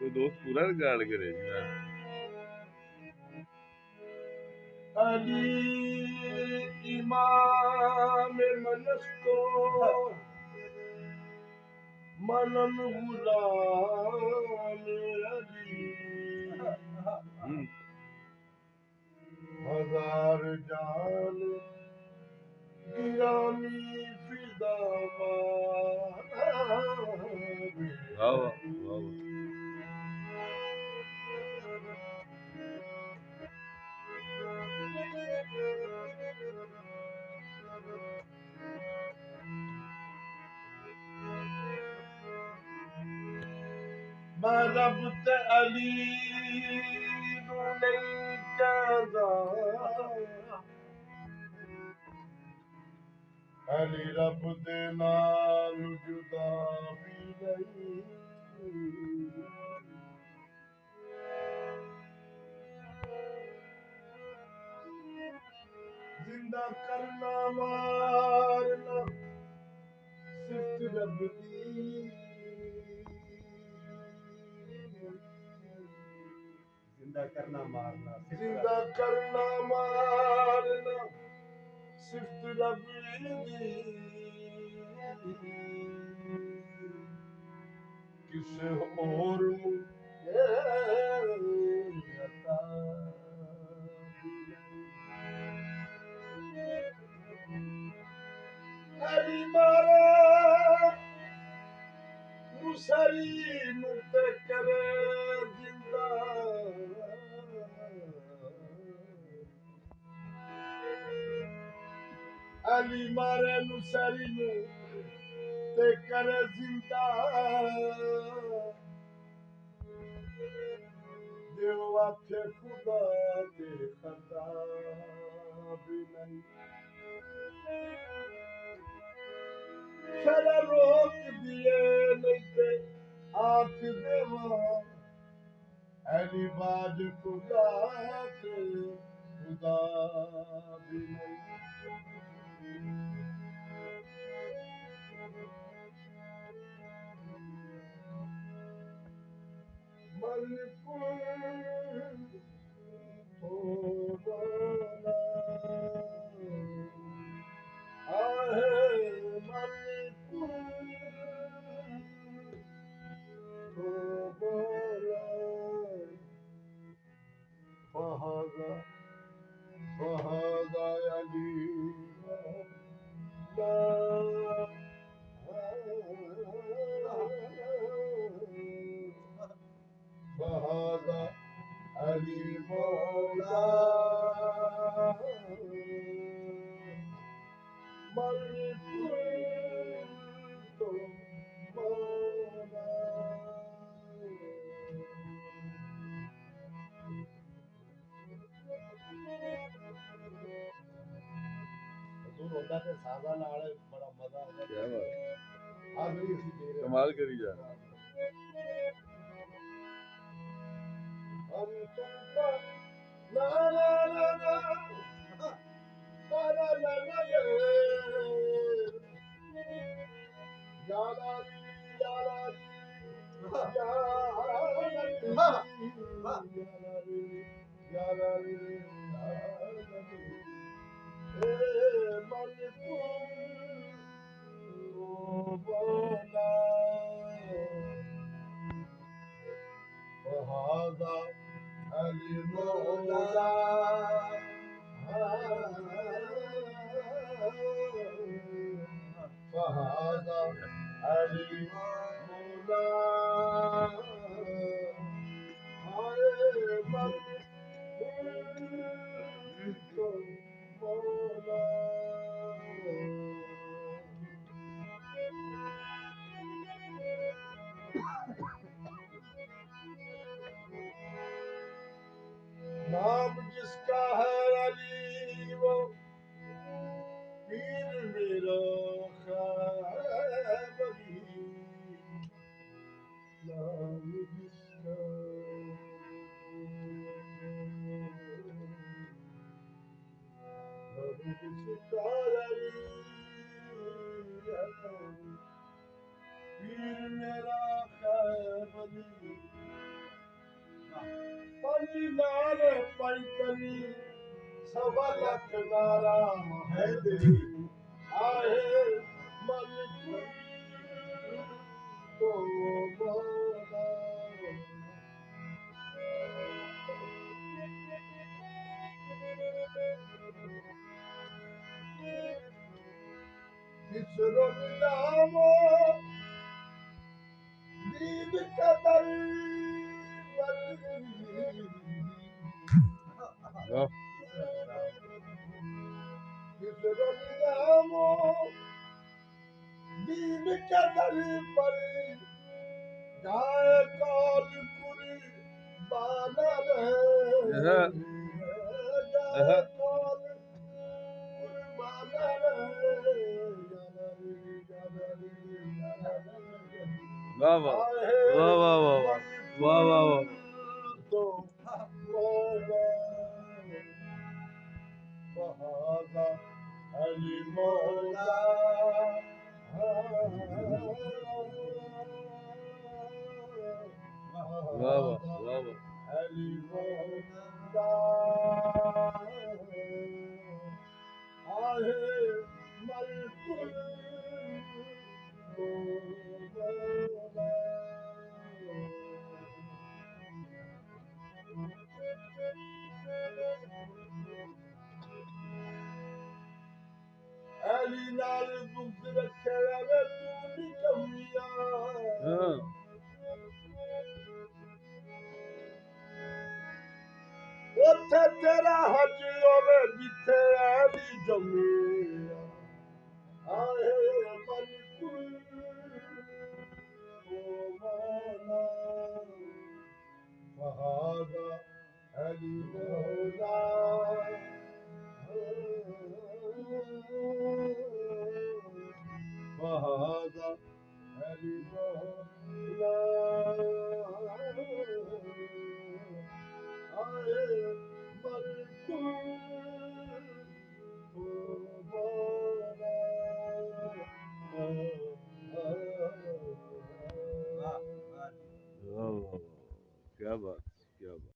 तो दोस्त पूरा गाड़ करे यार। अली इमाम मनस्तो मनन गुलाम अली हजार जान गिरामी फिदा वाह वाह। मैं रब ते अली नू नहीं कहदा अली रब दे नाल जुदा भी नहीं जिंदा करना मारना सिर्फ रब दी जिंदा करना मारना सिर्फ रब दी किसे और नू अता अली मारे मुसरी नू ते करे जिंदा अली मारे मुसरी नू ते करे जिंदा दिल आखे खुदा ते खता भी नहीं शरा रोक दिए नहीं ते आख देवा अली बाज खुदा ते खुदा भी नहीं Ali Mola Malkunto Mola दूर होता है सादा नाल बड़ा मजा आता है। क्या बात आखिरी उसी दे रहे कमाल करी जा। हम तुमको ला ला ला ला ला ला ला ला या ला या ला या ला وهذا المولى فهذا المولى नाम जिसका है अली वो पीर मेरा खैबरी नाम जिसका अली पीर मेरा खैबरी किनारे पैतनी सवा लख नारा हैदरी आहे मलकुल तो मौला किसरो नामो दीद कदर वली वाह किसरो नामो दीद कदर पर गाय काल कुरी बाना अहा, अहा। काल कुर्बाना वाह वाह वाह वाह वाह वाह वाह वाह तो मौला बहादा अली मौला वाह वाह वाह वाह अली मौला आहे मलकुल अली नाल बुक रखे वे तू निकमिया हाँ ਉੱਥੇ ਤੇਰਾ ਹੱਜ ਹੋਵੇ ਜਿੱਥੇ ਐਦੀ ਜੰਮੀ ਆਏ ਮਲਕੁਲ ਓ ਮੌਲਾ ਫਹਾਦਾ ਅਲੀ ਮੌਲਾ ਫਹਾਦਾ ਅਲੀ ਮੌਲਾ आए मलकुल तो मौला वाह वाह वाह क्या बात